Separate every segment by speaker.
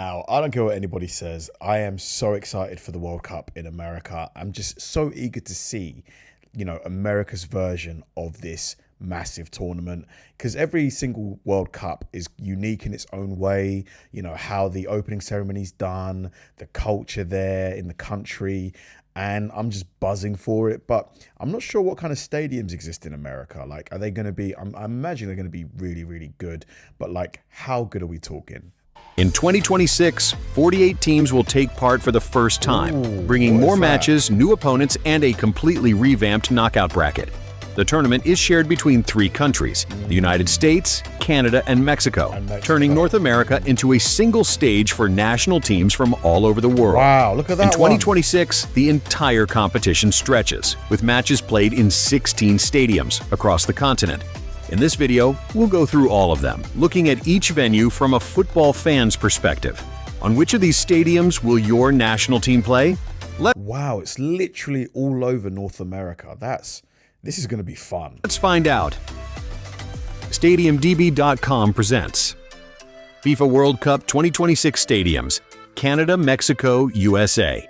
Speaker 1: Now, I don't care what anybody says. I am so excited for the World Cup in America. I'm just so eager to see, America's version of this massive tournament, because every single World Cup is unique in its own way. How the opening ceremony is done, the culture there in the country, and I'm just buzzing for it. But I'm not sure what kind of stadiums exist in America. Like, are they going to be, I imagine they're going to be really, really good, but like, how good are we talking?
Speaker 2: In 2026, 48 teams will take part for the first time, bringing more matches, new opponents, and a completely revamped knockout bracket. The tournament is shared between three countries, the United States, Canada, and Mexico, turning North America into a single stage for national teams from all over the world.
Speaker 1: Wow, look at that.
Speaker 2: In 2026, the entire competition stretches, with matches played in 16 stadiums across the continent. In this video, we'll go through all of them, looking at each venue from a football fan's perspective. On which of these stadiums will your national team play?
Speaker 1: Wow, it's literally all over North America. This is going to be fun.
Speaker 2: Let's find out. StadiumDB.com presents FIFA World Cup 2026 Stadiums, Canada, Mexico, USA.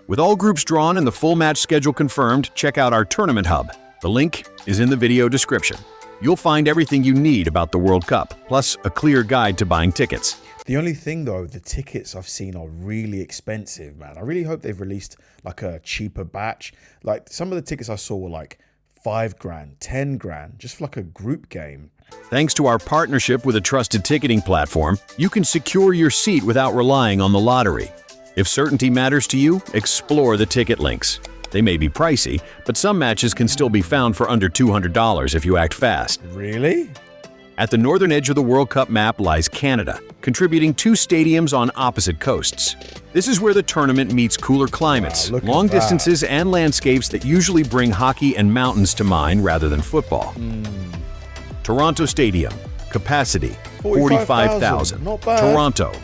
Speaker 2: With all groups drawn and the full match schedule confirmed, check out our tournament hub. The link is in the video description. You'll find everything you need about the World Cup, plus a clear guide to buying tickets.
Speaker 1: The only thing though, the tickets I've seen are really expensive, man. I really hope they've released like a cheaper batch. Like some of the tickets I saw were like $5,000, $10,000, just for like a group game.
Speaker 2: Thanks to our partnership with a trusted ticketing platform, you can secure your seat without relying on the lottery. If certainty matters to you, explore the ticket links. They may be pricey, but some matches can still be found for under $200 if you act fast.
Speaker 1: Really?
Speaker 2: At the northern edge of the World Cup map lies Canada, contributing 2 stadiums on opposite coasts. This is where the tournament meets cooler climates, long distances, and landscapes that usually bring hockey and mountains to mind rather than football. Toronto Stadium, capacity 45,000.
Speaker 1: Not bad.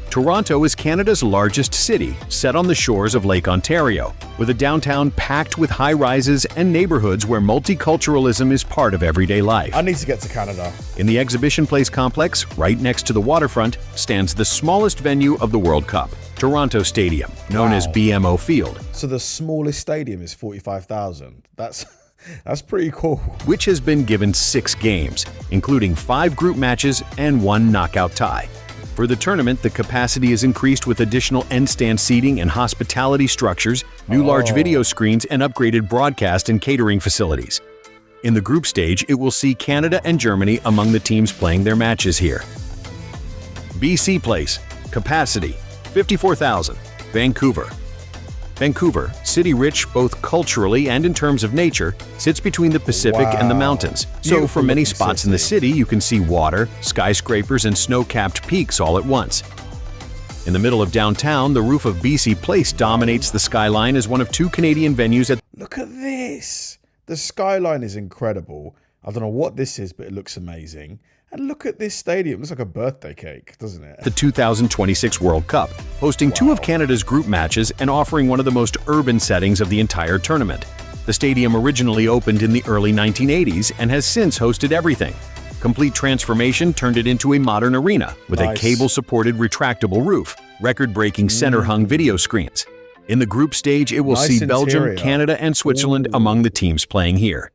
Speaker 2: Toronto is Canada's largest city, set on the shores of Lake Ontario, with a downtown packed with high-rises and neighborhoods where multiculturalism is part of everyday life.
Speaker 1: I need to get to Canada.
Speaker 2: In the Exhibition Place complex, right next to the waterfront, stands the smallest venue of the World Cup, Toronto Stadium, known as BMO Field.
Speaker 1: So the smallest stadium is 45,000. That's pretty cool.
Speaker 2: Which has been given 6 games, including 5 group matches and 1 knockout tie. For the tournament, the capacity is increased with additional end-stand seating and hospitality structures, new large video screens, and upgraded broadcast and catering facilities. In the group stage, it will see Canada and Germany among the teams playing their matches here. BC Place, capacity 54,000, Vancouver, city-rich both culturally and in terms of nature, sits between the Pacific and the mountains. So from many spots in the city, you can see water, skyscrapers, and snow-capped peaks all at once. In the middle of downtown, the roof of BC Place dominates the skyline as one of 2 Canadian venues at...
Speaker 1: Look at this! The skyline is incredible. I don't know what this is, but it looks amazing. And look at this stadium. It looks like a birthday cake, doesn't it?
Speaker 2: The 2026 World Cup, hosting 2 of Canada's group matches and offering one of the most urban settings of the entire tournament. The stadium originally opened in the early 1980s and has since hosted everything. Complete transformation turned it into a modern arena with a cable-supported retractable roof, record-breaking center-hung video screens. In the group stage, it will see Belgium, Canada, and Switzerland among the teams playing here.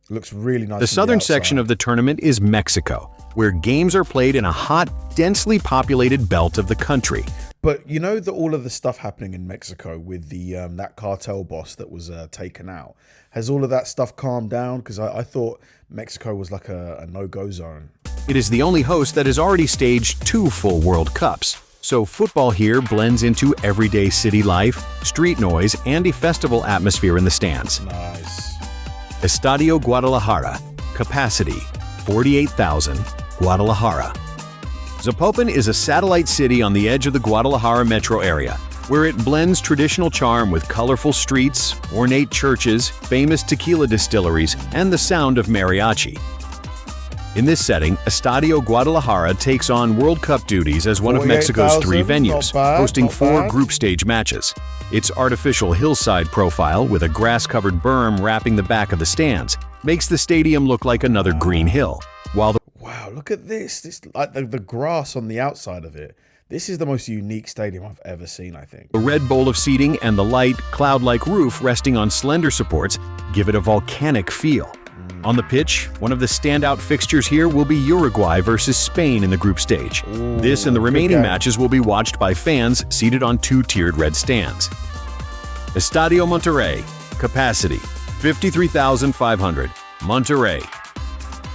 Speaker 1: Looks really nice.
Speaker 2: The southern section of the tournament is Mexico, where games are played in a hot, densely populated belt of the country.
Speaker 1: But you know that all of the stuff happening in Mexico with the that cartel boss that was taken out, has all of that stuff calmed down? Because I thought Mexico was like a no-go zone.
Speaker 2: It is the only host that has already staged 2 full World Cups. So football here blends into everyday city life, street noise, and a festival atmosphere in the stands.
Speaker 1: Nice.
Speaker 2: Estadio Guadalajara, capacity 48,000, Guadalajara. Zapopan is a satellite city on the edge of the Guadalajara metro area, where it blends traditional charm with colorful streets, ornate churches, famous tequila distilleries, and the sound of mariachi. In this setting, Estadio Guadalajara takes on World Cup duties as one of Mexico's 3 venues, hosting 4 group stage matches. Its artificial hillside profile, with a grass-covered berm wrapping the back of the stands, makes the stadium look like another green hill, while the
Speaker 1: Wow, look at this. This like the grass on the outside of it. This is the most unique stadium I've ever seen, I think.
Speaker 2: The red bowl of seating and the light, cloud-like roof resting on slender supports give it a volcanic feel. On the pitch, one of the standout fixtures here will be Uruguay versus Spain in the group stage. This and the remaining matches will be watched by fans seated on two-tiered red stands. Estadio Monterrey, capacity 53,500. Monterrey.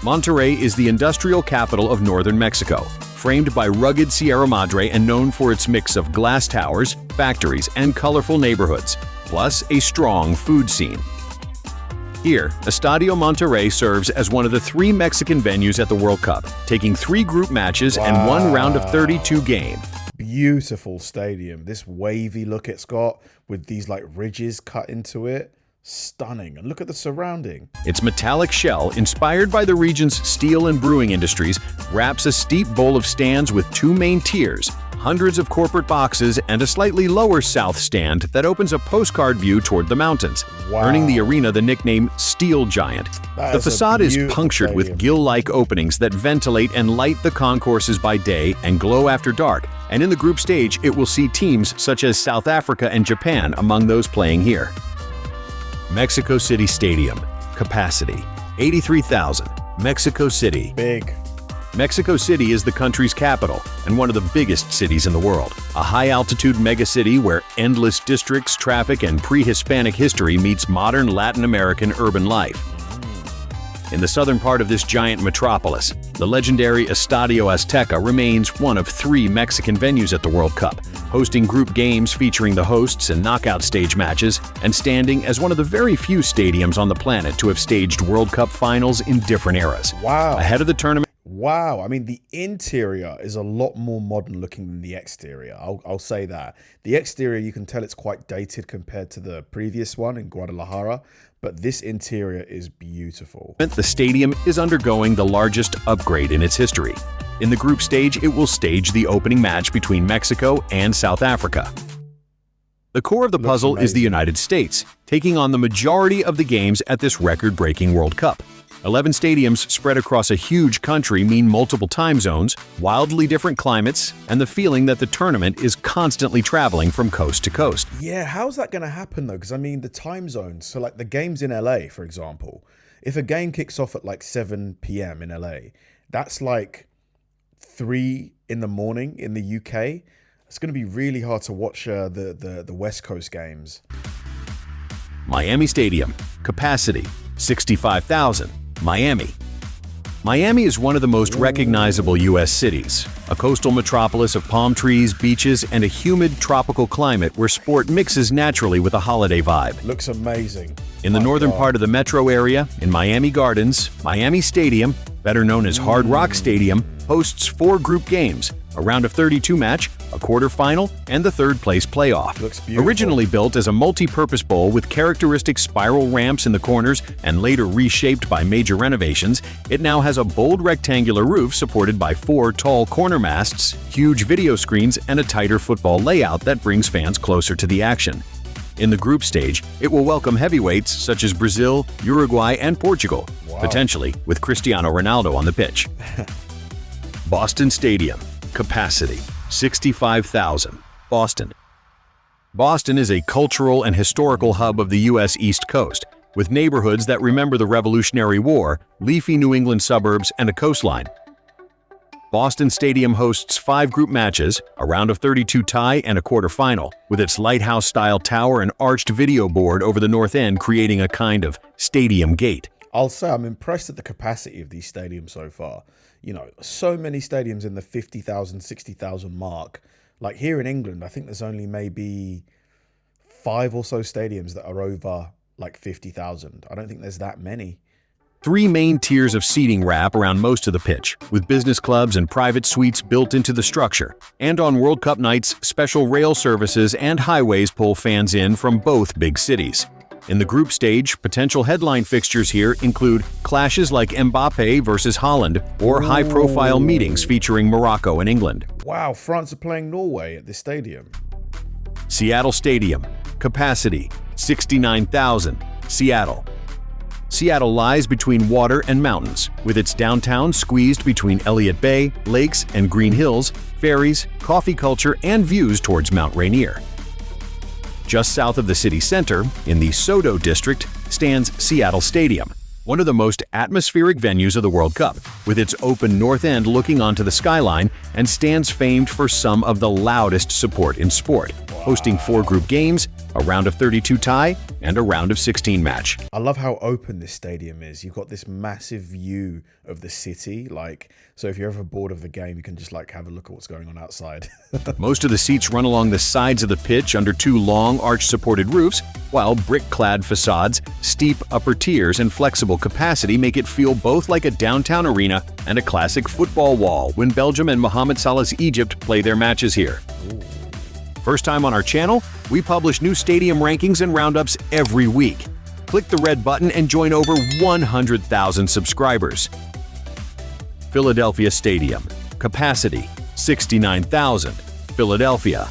Speaker 2: Monterrey is the industrial capital of northern Mexico, framed by rugged Sierra Madre and known for its mix of glass towers, factories, and colorful neighborhoods, plus a strong food scene. Here, Estadio Monterrey serves as one of the 3 Mexican venues at the World Cup, taking 3 group matches and 1 round of 32 game.
Speaker 1: Beautiful stadium. This wavy look it's got with these like ridges cut into it. Stunning. And look at the surrounding.
Speaker 2: Its metallic shell, inspired by the region's steel and brewing industries, wraps a steep bowl of stands with 2 main tiers, hundreds of corporate boxes, and a slightly lower south stand that opens a postcard view toward the mountains, earning the arena the nickname Steel Giant. The facade is punctured with gill-like openings that ventilate and light the concourses by day and glow after dark, and in the group stage it will see teams such as South Africa and Japan among those playing here. Mexico City Stadium, capacity 83,000. Mexico City.
Speaker 1: Big.
Speaker 2: Mexico City is the country's capital and one of the biggest cities in the world. A high-altitude megacity where endless districts, traffic, and pre-Hispanic history meets modern Latin American urban life. In the southern part of this giant metropolis, the legendary Estadio Azteca remains one of 3 Mexican venues at the World Cup, hosting group games featuring the hosts and knockout stage matches, and standing as one of the very few stadiums on the planet to have staged World Cup finals in different eras.
Speaker 1: Wow.
Speaker 2: Ahead of the tournament,
Speaker 1: wow, I mean, the interior is a lot more modern looking than the exterior. I'll say that. The exterior, you can tell it's quite dated compared to the previous one in Guadalajara, but this interior is beautiful.
Speaker 2: the stadium is undergoing the largest upgrade in its history. In the group stage, it will stage the opening match between Mexico and South Africa. The core of the puzzle is the United States, taking on the majority of the games at this record-breaking World Cup. 11 stadiums spread across a huge country mean multiple time zones, wildly different climates, and the feeling that the tournament is constantly traveling from coast to coast.
Speaker 1: Yeah, how's that going to happen though? Because I mean, the time zones, so like the games in LA, for example, if a game kicks off at like 7 p.m. in LA, that's like 3 in the morning in the UK. It's going to be really hard to watch the West Coast games.
Speaker 2: Miami Stadium, capacity 65,000. Miami. Miami is one of the most recognizable U.S. cities, a coastal metropolis of palm trees, beaches, and a humid tropical climate where sport mixes naturally with a holiday vibe.
Speaker 1: Looks amazing.
Speaker 2: In the northern part of the metro area, in Miami Gardens, Miami Stadium, better known as Hard Rock Stadium, hosts 4 group games, a round of 32 match, a quarterfinal, and the third-place playoff.
Speaker 1: Looks beautiful.
Speaker 2: Originally built as a multi-purpose bowl with characteristic spiral ramps in the corners and later reshaped by major renovations, it now has a bold rectangular roof supported by 4 tall corner masts, huge video screens, and a tighter football layout that brings fans closer to the action. In the group stage, it will welcome heavyweights such as Brazil, Uruguay, and Portugal, potentially with Cristiano Ronaldo on the pitch. Boston Stadium, capacity 65,000. Boston. Boston is a cultural and historical hub of the U.S. East Coast, with neighborhoods that remember the Revolutionary War, leafy New England suburbs, and a coastline. Boston Stadium hosts 5 group matches, a round of 32 tie, and a quarterfinal, with its lighthouse-style tower and arched video board over the north end creating a kind of stadium gate.
Speaker 1: I'll say I'm impressed at the capacity of these stadiums so far. You know, so many stadiums in the 50,000, 60,000 mark. Like here in England, I think there's only maybe 5 or so stadiums that are over like 50,000. I don't think there's that many.
Speaker 2: 3 main tiers of seating wrap around most of the pitch, with business clubs and private suites built into the structure. And on World Cup nights, special rail services and highways pull fans in from both big cities. In the group stage, potential headline fixtures here include clashes like Mbappe versus Holland or high-profile meetings featuring Morocco and England.
Speaker 1: Wow, France are playing Norway at this stadium.
Speaker 2: Seattle Stadium, capacity 69,000. Seattle. Seattle lies between water and mountains, with its downtown squeezed between Elliott Bay, lakes and green hills, ferries, coffee culture, and views towards Mount Rainier. Just south of the city center, in the SoDo district, stands Seattle Stadium, one of the most atmospheric venues of the World Cup, with its open north end looking onto the skyline, and stands famed for some of the loudest support in sport, hosting 4 group games, a round of 32 tie, and a round of 16 match.
Speaker 1: I love how open this stadium is. You've got this massive view of the city. So if you're ever bored of the game, you can just have a look at what's going on outside.
Speaker 2: Most of the seats run along the sides of the pitch under 2 long arch-supported roofs, while brick-clad facades, steep upper tiers, and flexible capacity make it feel both like a downtown arena and a classic football wall when Belgium and Mohamed Salah's Egypt play their matches here.
Speaker 1: Ooh.
Speaker 2: First time on our channel, we publish new stadium rankings and roundups every week. Click the red button and join over 100,000 subscribers. Philadelphia Stadium. Capacity, 69,000. Philadelphia.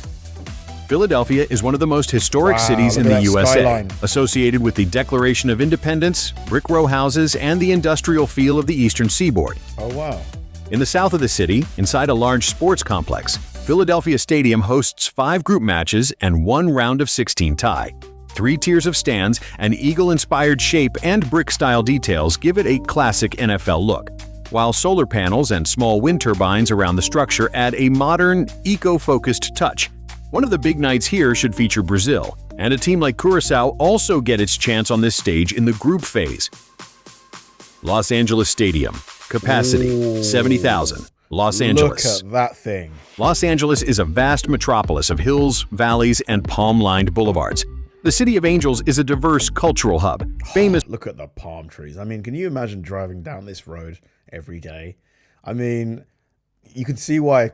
Speaker 2: Philadelphia is one of the most historic cities in the USA,
Speaker 1: skyline.
Speaker 2: associated with the Declaration of Independence, brick row houses, and the industrial feel of the Eastern Seaboard.
Speaker 1: Oh, wow.
Speaker 2: In the south of the city, inside a large sports complex, Philadelphia Stadium hosts 5 group matches and 1 round of 16 tie. 3 tiers of stands, an eagle-inspired shape, and brick-style details give it a classic NFL look, while solar panels and small wind turbines around the structure add a modern, eco-focused touch. One of the big nights here should feature Brazil, and a team like Curaçao also get its chance on this stage in the group phase. Los Angeles Stadium. Capacity, 70,000. Los Angeles.
Speaker 1: Look at that thing.
Speaker 2: Los Angeles is a vast metropolis of hills, valleys, and palm-lined boulevards. The City of Angels is a diverse cultural hub, famous.
Speaker 1: Look at the palm trees. I mean, can you imagine driving down this road every day? I mean, you can see why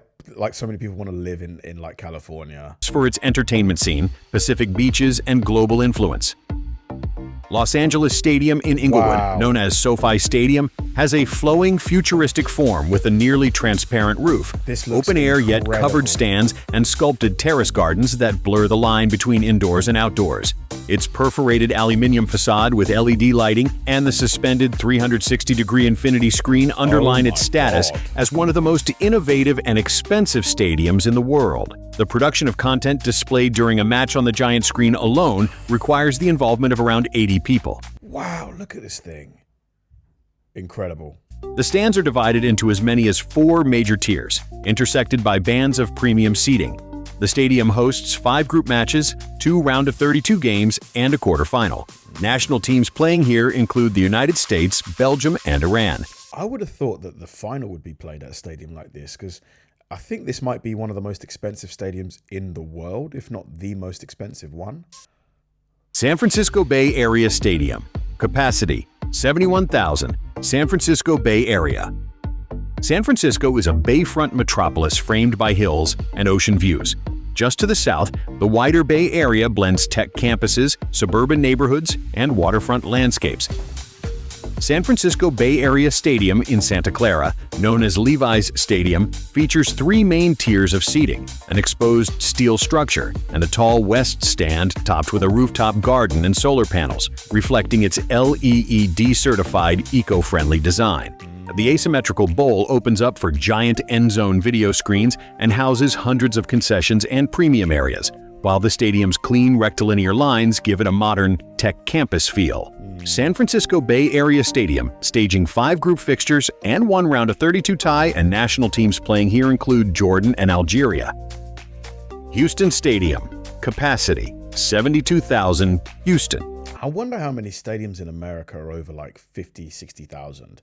Speaker 1: so many people want to live in California.
Speaker 2: For its entertainment scene, Pacific beaches, and global influence. Los Angeles Stadium in Inglewood, known as SoFi Stadium, has a flowing, futuristic form with a nearly transparent roof,
Speaker 1: This looks
Speaker 2: open-air yet
Speaker 1: incredible.
Speaker 2: covered stands, and sculpted terrace gardens that blur the line between indoors and outdoors. Its perforated aluminium facade with LED lighting and the suspended 360-degree infinity screen underline its status as one of the most innovative and expensive stadiums in the world. The production of content displayed during a match on the giant screen alone requires the involvement of around 80 people.
Speaker 1: Wow, look at this thing. Incredible.
Speaker 2: The stands are divided into as many as 4 major tiers, intersected by bands of premium seating. The stadium hosts 5 group matches, 2 round of 32 games, and a quarterfinal. National teams playing here include the United States, Belgium, and Iran.
Speaker 1: I would have thought that the final would be played at a stadium like this because I think this might be one of the most expensive stadiums in the world, if not the most expensive one.
Speaker 2: San Francisco Bay Area Stadium. Capacity, 71,000. San Francisco Bay Area. San Francisco is a bayfront metropolis framed by hills and ocean views. Just to the south, the wider Bay Area blends tech campuses, suburban neighborhoods, and waterfront landscapes. San Francisco Bay Area Stadium in Santa Clara, known as Levi's Stadium, features 3 main tiers of seating, an exposed steel structure, and a tall west stand topped with a rooftop garden and solar panels, reflecting its LEED-certified eco-friendly design. The asymmetrical bowl opens up for giant end-zone video screens and houses hundreds of concessions and premium areas, while the stadium's clean rectilinear lines give it a modern tech campus feel. San Francisco Bay Area Stadium, staging 5 group fixtures and 1 round of 32 tie, and national teams playing here include Jordan and Algeria. Houston Stadium. Capacity, 72,000. Houston.
Speaker 1: I wonder how many stadiums in America are over 50, 60,000.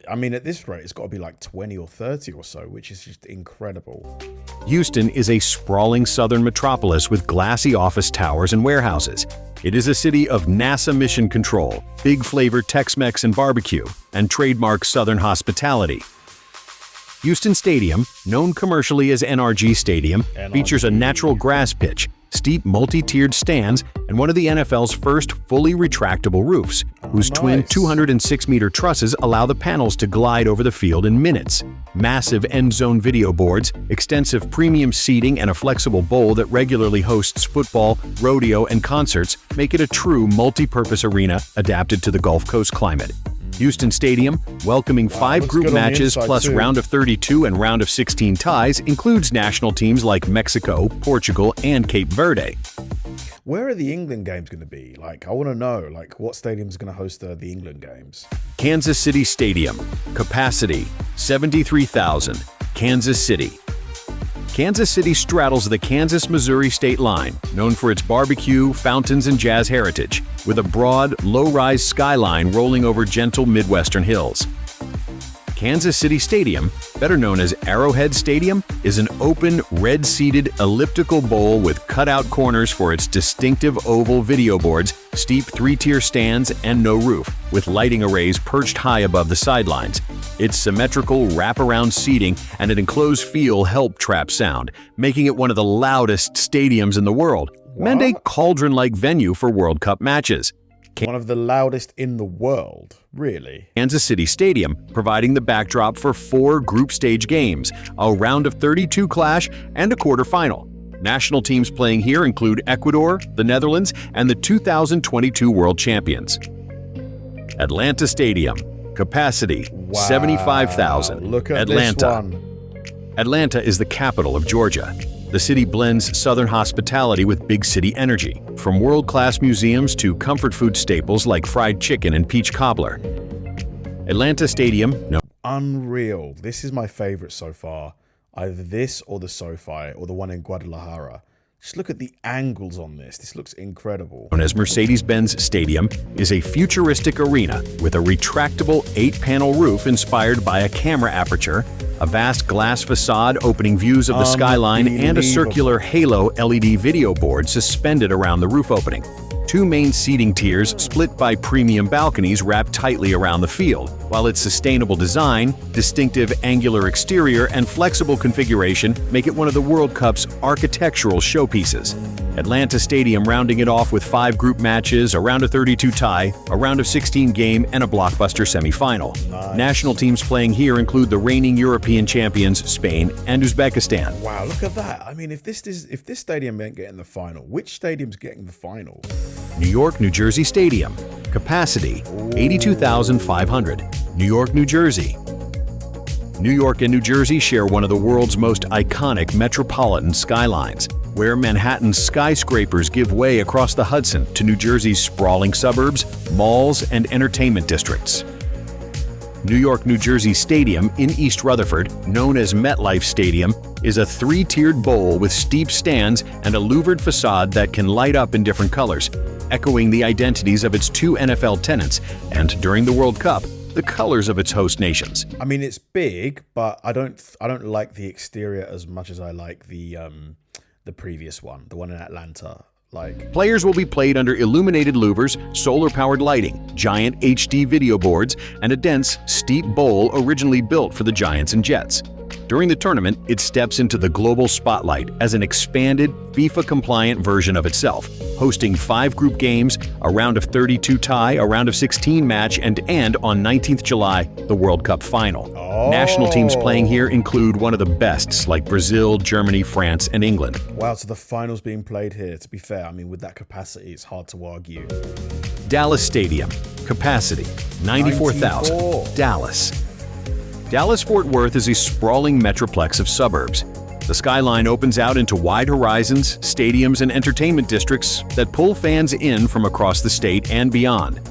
Speaker 1: I mean, at this rate, it's got to be 20 or 30 or so, which is just incredible.
Speaker 2: Houston is a sprawling southern metropolis with glassy office towers and warehouses. It is a city of NASA mission control, big flavor Tex-Mex and barbecue, and trademark Southern hospitality. Houston Stadium, known commercially as NRG Stadium, features a natural grass pitch, steep multi-tiered stands, and one of the NFL's first fully retractable roofs. whose twin
Speaker 1: Nice.
Speaker 2: 206-meter trusses allow the panels to glide over the field in minutes. Massive end-zone video boards, extensive premium seating, and a flexible bowl that regularly hosts football, rodeo, and concerts make it a true multi-purpose arena adapted to the Gulf Coast climate. Houston Stadium, welcoming 5
Speaker 1: looks
Speaker 2: group
Speaker 1: good on the
Speaker 2: matches
Speaker 1: inside
Speaker 2: plus
Speaker 1: too.
Speaker 2: round of 32 and round of 16 ties, includes national teams like Mexico, Portugal, and Cape Verde.
Speaker 1: Where are the England games going to be? Like, I want to know, like, what stadium is going to host the England games?
Speaker 2: Kansas City Stadium, capacity 73,000, Kansas City. Kansas City straddles the Kansas-Missouri state line, known for its barbecue, fountains, and jazz heritage, with a broad, low-rise skyline rolling over gentle Midwestern hills. Kansas City Stadium, better known as Arrowhead Stadium, is an open, red-seated elliptical bowl with cutout corners for its distinctive oval video boards, steep 3-tier stands, and no roof, with lighting arrays perched high above the sidelines. Its symmetrical wraparound seating and an enclosed feel help trap sound, making it one of the loudest stadiums in the world, and a cauldron-like venue for World Cup matches.
Speaker 1: One of the loudest in the world, really.
Speaker 2: Kansas City Stadium, providing the backdrop for 4 group stage games, a round of 32 clash, and a quarterfinal. National teams playing here include Ecuador, the Netherlands, and the 2022 world champions. Atlanta Stadium, capacity 75,000.
Speaker 1: Look at
Speaker 2: Atlanta.
Speaker 1: this one.
Speaker 2: Atlanta is the capital of Georgia. The city blends Southern hospitality with big city energy, from world-class museums to comfort food staples like fried chicken and peach cobbler. Atlanta Stadium,
Speaker 1: Unreal. This is my favorite so far. Either this or the SoFi or the one in Guadalajara. Just look at the angles on this. This looks incredible.
Speaker 2: known as Mercedes-Benz Stadium, is a futuristic arena with a retractable 8-panel roof inspired by a camera aperture, a vast glass facade opening views of the skyline, and a circular halo LED video board suspended around the roof opening. 2 main seating tiers split by premium balconies wrap tightly around the field, while its sustainable design, distinctive angular exterior, and flexible configuration make it one of the World Cup's architectural showpieces. Atlanta Stadium rounding it off with 5 group matches, a round of 32 tie, a round of 16 game, and a blockbuster semifinal.
Speaker 1: Nice.
Speaker 2: National teams playing here include the reigning European champions Spain and Uzbekistan.
Speaker 1: Wow, look at that. I mean, if this stadium ain't getting the final, which stadium's getting the final?
Speaker 2: New York, New Jersey Stadium. Capacity 82,500. New York, New Jersey. New York and New Jersey share one of the world's most iconic metropolitan skylines, where Manhattan's skyscrapers give way across the Hudson to New Jersey's sprawling suburbs, malls, and entertainment districts. New York, New Jersey Stadium in East Rutherford, known as MetLife Stadium, is a 3-tiered bowl with steep stands and a louvered facade that can light up in different colors, echoing the identities of its 2 NFL tenants and, during the World Cup, the colors of its host nations.
Speaker 1: I mean, it's big, but I don't like the exterior as much as I like the previous one, the one in Atlanta. Like,
Speaker 2: Players will be played under illuminated louvers, solar-powered lighting, giant HD video boards, and a dense, steep bowl originally built for the Giants and Jets. During the tournament, it steps into the global spotlight as an expanded, FIFA-compliant version of itself, hosting 5 group games, a round of 32 tie, a round of 16 match, and on 19th July, the World Cup final. National teams playing here include one of the bests like Brazil, Germany, France, and England.
Speaker 1: wow, so the final's being played here. To be fair, I mean, with that capacity, it's hard to argue.
Speaker 2: Dallas Stadium. Capacity 94,000.
Speaker 1: 94.
Speaker 2: Dallas. Dallas-Fort Worth is a sprawling metroplex of suburbs. The skyline opens out into wide horizons, stadiums, and entertainment districts that pull fans in from across the state and beyond.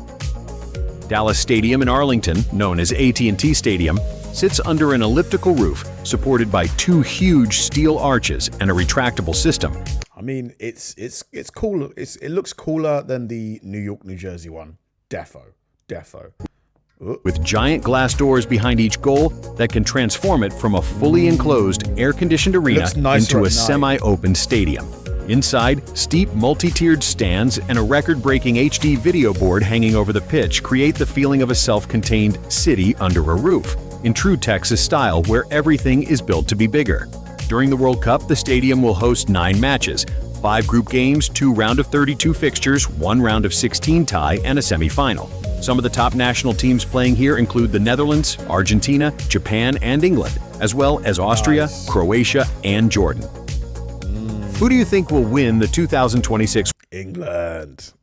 Speaker 2: Dallas Stadium in Arlington, known as AT&T Stadium, sits under an elliptical roof supported by 2 huge steel arches and a retractable system.
Speaker 1: I mean, it's cool. It looks cooler than the New York, New Jersey one. Defo.
Speaker 2: With giant glass doors behind each goal that can transform it from a fully enclosed, air-conditioned arena
Speaker 1: Looks nicer
Speaker 2: into a
Speaker 1: at night.
Speaker 2: semi-open stadium. Inside, steep multi-tiered stands and a record-breaking HD video board hanging over the pitch create the feeling of a self-contained city under a roof, in true Texas style where everything is built to be bigger. During the World Cup, the stadium will host 9 matches, 5 group games, 2 round of 32 fixtures, 1 round of 16 tie, and a semifinal. Some of the top national teams playing here include the Netherlands, Argentina, Japan, and England, as well as Austria,
Speaker 1: Nice.
Speaker 2: Croatia, and Jordan. Who do you think will win the 2026?
Speaker 1: England.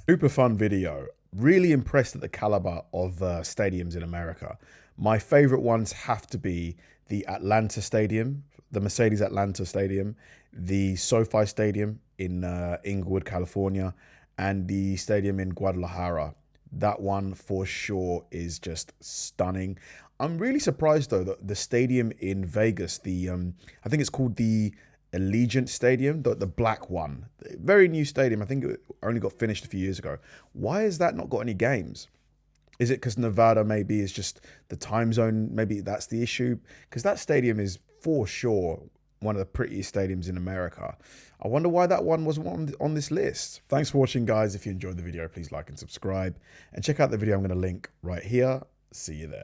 Speaker 1: Super fun video. Really impressed at the caliber of stadiums in America. My favorite ones have to be the Atlanta Stadium, the Mercedes Atlanta Stadium, the SoFi Stadium in Inglewood, California, and the stadium in Guadalajara. That one for sure is just stunning. I'm really surprised though that the stadium in Vegas, I think it's called the Allegiant Stadium, the black one, very new stadium. I think it only got finished a few years ago. Why has that not got any games? Is it because Nevada maybe is just the time zone? Maybe that's the issue, because that stadium is for sure one of the prettiest stadiums in America. I wonder why that one wasn't on this list. Thanks for watching, guys. If you enjoyed the video, please like and subscribe, and check out the video I'm going to link right here. See you there.